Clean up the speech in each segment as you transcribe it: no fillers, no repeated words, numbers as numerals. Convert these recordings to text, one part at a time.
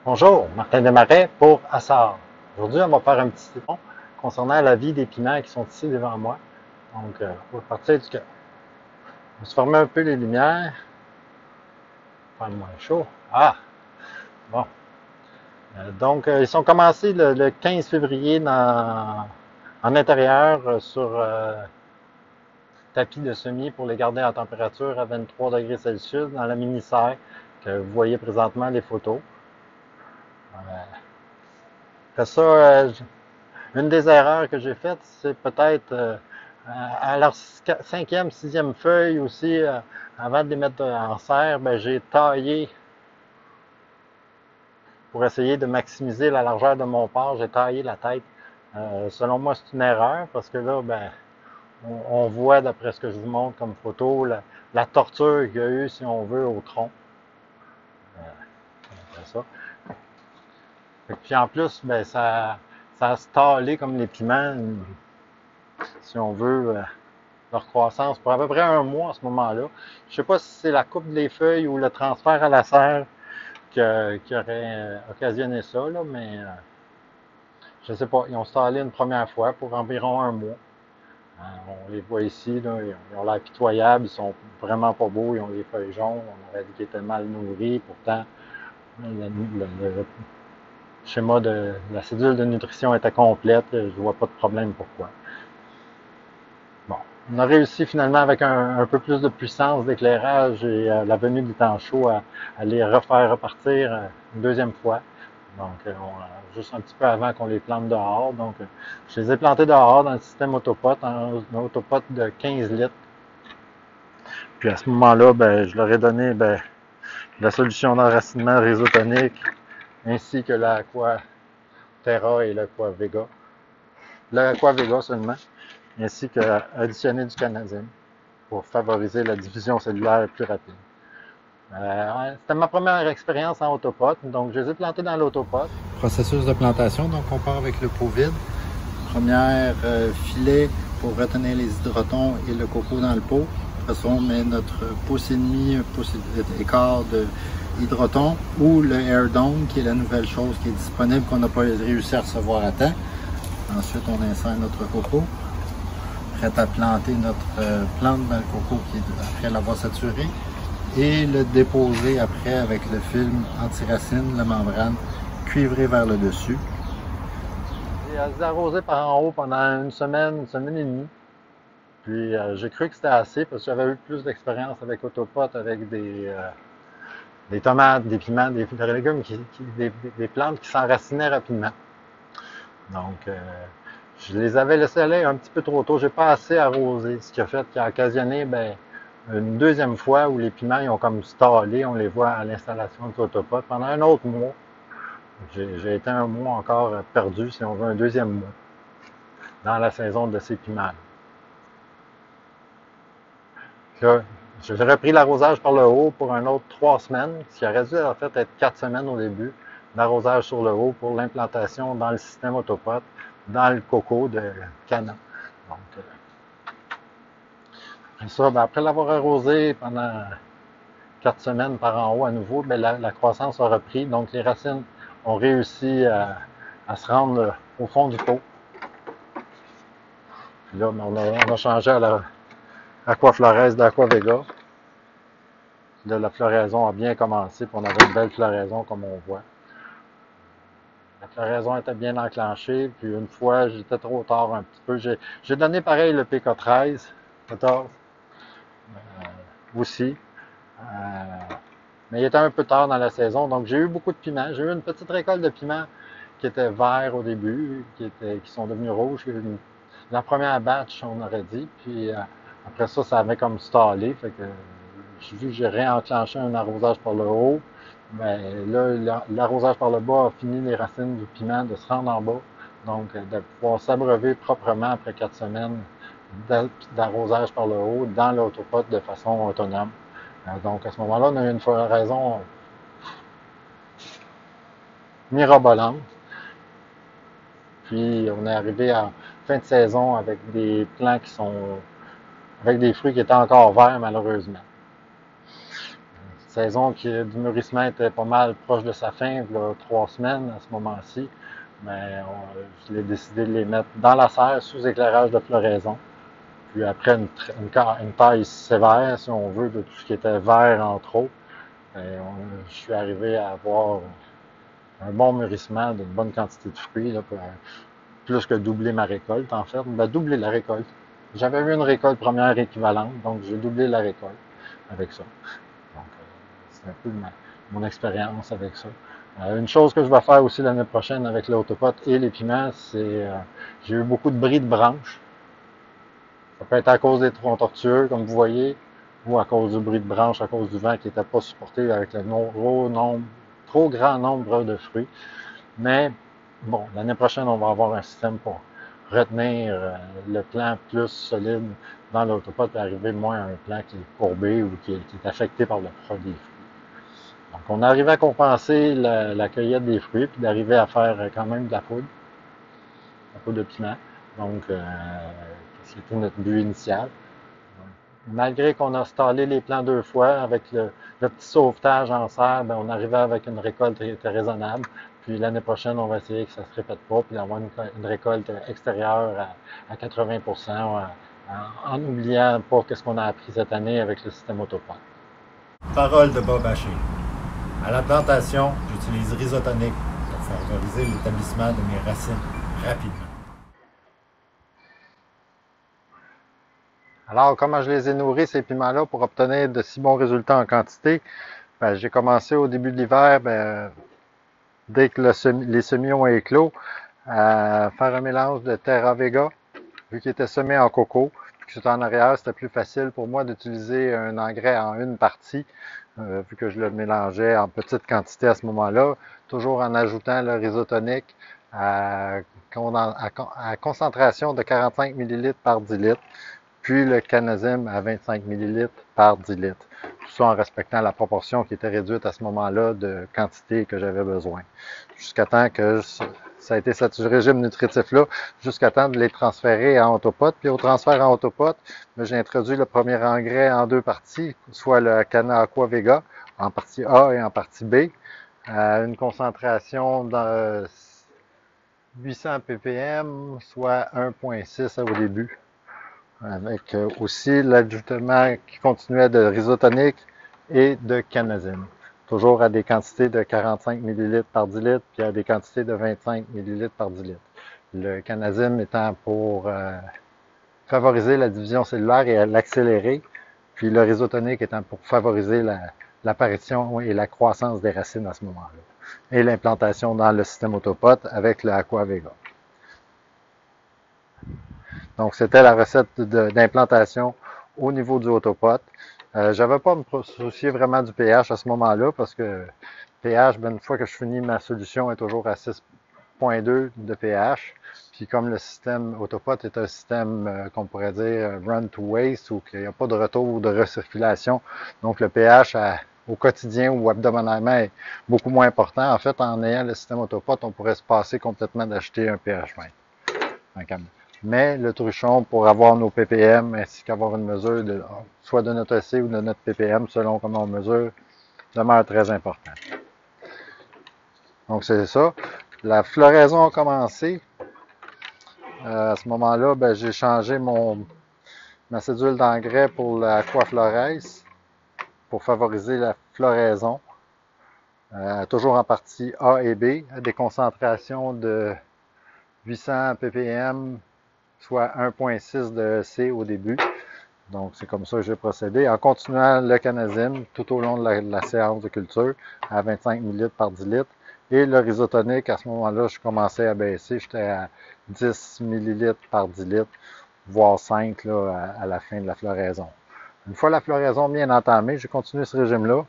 Bonjour, Martin Desmarais pour Assar. Aujourd'hui, on va faire un petit ton concernant la vie des piments qui sont ici devant moi. Donc, on va partir du cœur. On va se fermer un peu les lumières, faire moins chaud. Ah, bon. Ils sont commencés le 15 février en intérieur sur tapis de semis pour les garder en température à 23 degrés Celsius dans la mini-serre que vous voyez présentement les photos. Après ça, une des erreurs que j'ai faites, c'est peut-être à leur cinquième, sixième feuille aussi, avant de les mettre en serre, ben, j'ai taillé pour essayer de maximiser la largeur de mon porc, j'ai taillé la tête. Selon moi, c'est une erreur parce que là, ben, on voit, d'après ce que je vous montre comme photo, la torture qu'il y a eu, si on veut, au tronc. C'est ça. Puis en plus, ben, ça a stallé comme les piments, si on veut, leur croissance pour à peu près un mois à ce moment-là. Je ne sais pas si c'est la coupe des feuilles ou le transfert à la serre qui aurait occasionné ça, là, mais je ne sais pas. Ils ont stallé une première fois pour environ un mois. On les voit ici, là, ils ont l'air pitoyables, ils sont vraiment pas beaux, ils ont les feuilles jaunes, on aurait dit qu'ils étaient mal nourris, pourtant le schéma de la cédule de nutrition était complète, je ne vois pas de problème pourquoi. Bon, on a réussi finalement avec un peu plus de puissance d'éclairage et la venue du temps chaud à les refaire repartir une deuxième fois. Donc, juste un petit peu avant qu'on les plante dehors. Donc, je les ai plantés dehors dans le système autopot, un autopot de 15 litres. Puis à ce moment-là, ben, je leur ai donné la solution d'enracinement rhizotonique ainsi que l'Aqua Terra et l'Aqua Vega. L'Aqua Vega seulement, ainsi qu'additionner du canadien pour favoriser la division cellulaire plus rapide. C'était ma première expérience en autopot, donc je les ai plantés dans l'autopot. Processus de plantation, donc on part avec le pot vide. Première filet pour retenir les hydrotons et le coco dans le pot. Après ça, on met notre pouce et demi, un pouce et quart de hydrotons ou le Air Dome, qui est la nouvelle chose qui est disponible qu'on n'a pas réussi à recevoir à temps. Ensuite, on insère notre coco. Prêt à planter notre plante dans le coco après l'avoir saturé et le déposer après avec le film anti-racine, la membrane cuivrée vers le dessus. J'ai arrosé par en haut pendant une semaine et demie. Puis j'ai cru que c'était assez parce que j'avais eu plus d'expérience avec Autopot, avec des tomates, des piments, des légumes, des plantes qui s'enracinaient rapidement. Donc, je les avais laissés aller un petit peu trop tôt. J'ai pas assez arrosé, ce qui a occasionné ben, une deuxième fois où les piments ils ont comme stallé. On les voit à l'installation de l'autopot pendant un autre mois. J'ai été un mois encore perdu, si on veut, un deuxième mois dans la saison de ces piments. Là, j'ai repris l'arrosage par le haut pour un autre 3 semaines, ce qui aurait dû en fait être 4 semaines au début d'arrosage sur le haut pour l'implantation dans le système autopot, dans le coco de Cana. Donc, ça, ben, après l'avoir arrosé pendant 4 semaines par en haut à nouveau, ben, la croissance a repris. Donc, les racines ont réussi à se rendre au fond du pot. Puis là, ben, on a changé à la Aquaflores d'Aquavega. Là, la floraison a bien commencé, puis on avait une belle floraison comme on voit. La floraison était bien enclenchée, puis une fois, j'étais trop tard un petit peu. J'ai donné pareil le PK13, 14 aussi. Mais il était un peu tard dans la saison, donc j'ai eu beaucoup de piments. J'ai eu une petite récolte de piments qui étaient verts au début, qui sont devenus rouges. La première batch, on aurait dit, puis après ça, ça avait comme stallé, fait que vu que j'ai réenclenché un arrosage par le haut, ben là, l'arrosage par le bas a fini les racines du piment de se rendre en bas, donc de pouvoir s'abreuver proprement après 4 semaines d'arrosage par le haut dans l'autopote de façon autonome. Donc à ce moment-là, on a eu une floraison mirabolante. Puis on est arrivé en fin de saison avec des plants avec des fruits qui étaient encore verts malheureusement. saison du mûrissement était pas mal proche de sa fin, il y a 3 semaines à ce moment-ci. Mais je l'ai décidé de les mettre dans la serre sous éclairage de floraison. Puis après une taille sévère, si on veut, de tout ce qui était vert entre autres, je suis arrivé à avoir un bon mûrissement d'une bonne quantité de fruits, là, plus que doubler ma récolte en fait. Ben, doubler la récolte. J'avais eu une récolte première équivalente, donc j'ai doublé la récolte avec ça. Donc, c'est un peu mon expérience avec ça. Une chose que je vais faire aussi l'année prochaine avec l'autopote et les piments, c'est j'ai eu beaucoup de bris de branches. Ça peut être à cause des troncs tortueux, comme vous voyez, ou à cause du bris de branches, à cause du vent qui n'était pas supporté avec le trop grand nombre de fruits. Mais bon, l'année prochaine, on va avoir un système pour retenir le plant plus solide dans l'autopote et arriver moins à un plant qui est courbé ou qui est affecté par le produit. Donc, on arrive à compenser la cueillette des fruits, puis d'arriver à faire quand même de la poudre de piment. Donc, c'était notre but initial. Malgré qu'on a stallé les plants 2 fois, avec le petit sauvetage en serre, ben, on arrivait avec une récolte qui était raisonnable. Puis l'année prochaine, on va essayer que ça ne se répète pas, puis d'avoir une récolte extérieure à 80%, en n'oubliant pas ce qu'on a appris cette année avec le système autopart. Parole de Bob Haché. À la plantation, j'utilise Rhizotonic pour favoriser l'établissement de mes racines rapidement. Alors, comment je les ai nourris, ces piments-là, pour obtenir de si bons résultats en quantité? Ben, j'ai commencé au début de l'hiver, dès que les semis ont éclos, à faire un mélange de Terra Vega, vu qu'il était semé en coco, puis que c'était en arrière, c'était plus facile pour moi d'utiliser un engrais en une partie, vu que je le mélangeais en petite quantité à ce moment-là, toujours en ajoutant le Rhizotonic à concentration de 45 ml par 10 litres, puis le Canazim à 25 ml par 10 litres. Tout ça en respectant la proportion qui était réduite à ce moment-là de quantité que j'avais besoin. Jusqu'à temps que ça a été ce régime nutritif-là, jusqu'à temps de les transférer en autopote. Puis au transfert en autopote, j'ai introduit le premier engrais en 2 parties, soit le Cana Aqua Vega en partie A et en partie B, à une concentration de 800 ppm, soit 1,6 au début, avec aussi l'ajoutement qui continuait de Rhizotonic et de Canazine. Toujours à des quantités de 45 ml par 10 litres, puis à des quantités de 25 ml par 10 litres. Le Canazine étant pour favoriser la division cellulaire et l'accélérer, puis le Rhizotonic étant pour favoriser l'apparition et la croissance des racines à ce moment-là. Et l'implantation dans le système autopote avec le Aqua Vega. Donc, c'était la recette d'implantation au niveau du autopote. J'avais pas à me soucier vraiment du pH à ce moment-là parce que pH, une fois que je finis ma solution, est toujours à 6,2 de pH. Puis comme le système autopote est un système qu'on pourrait dire run to waste ou qu'il n'y a pas de retour ou de recirculation, donc le pH au quotidien ou hebdomadairement est beaucoup moins important. En fait, en ayant le système autopote, on pourrait se passer complètement d'acheter un pH 20. Mais le truchon, pour avoir nos ppm ainsi qu'avoir une mesure soit de notre EC ou de notre ppm selon comment on mesure, demeure très important. Donc c'est ça. La floraison a commencé. À ce moment-là, j'ai changé ma cédule d'engrais pour l'Aquaflores pour favoriser la floraison. Toujours en partie A et B, à des concentrations de 800 ppm, soit 1,6 de C au début. Donc, c'est comme ça que j'ai procédé. En continuant le Canazine tout au long de la séance de culture à 25 ml par 10 litres. Et le Rhizotonic, à ce moment-là, je commençais à baisser. J'étais à 10 ml par 10 litres, voire 5 là, à la fin de la floraison. Une fois la floraison bien entamée, j'ai continué ce régime-là.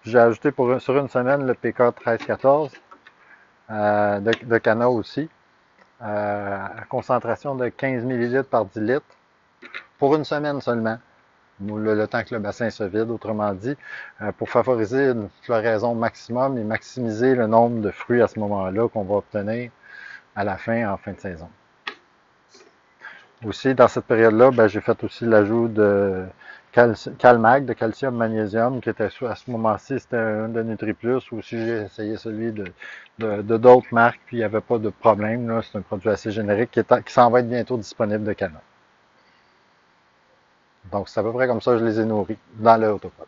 J'ai ajouté sur une semaine le PK 1314 de Cana aussi. À concentration de 15 ml par 10 litres pour une semaine seulement, le temps que le bassin se vide, autrement dit, pour favoriser une floraison maximum et maximiser le nombre de fruits à ce moment-là qu'on va obtenir à la fin, en fin de saison. Aussi, dans cette période-là, j'ai fait aussi l'ajout de Calmag, de calcium magnésium, qui était à ce moment-ci, c'était un de NutriPlus. Aussi, j'ai essayé celui de d'autres marques, puis il n'y avait pas de problème. Là. C'est un produit assez générique qui s'en va être bientôt disponible de Cana. Donc, c'est à peu près comme ça que je les ai nourris dans le Autopot.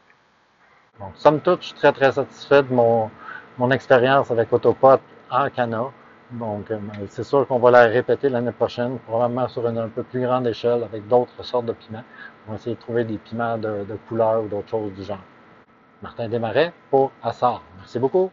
Donc, somme toute, je suis très, très satisfait de mon expérience avec Autopot en Cana. Donc, c'est sûr qu'on va la répéter l'année prochaine, probablement sur une un peu plus grande échelle avec d'autres sortes de piments. On va essayer de trouver des piments de couleur ou d'autres choses du genre. Martin Desmarais pour Assar. Merci beaucoup.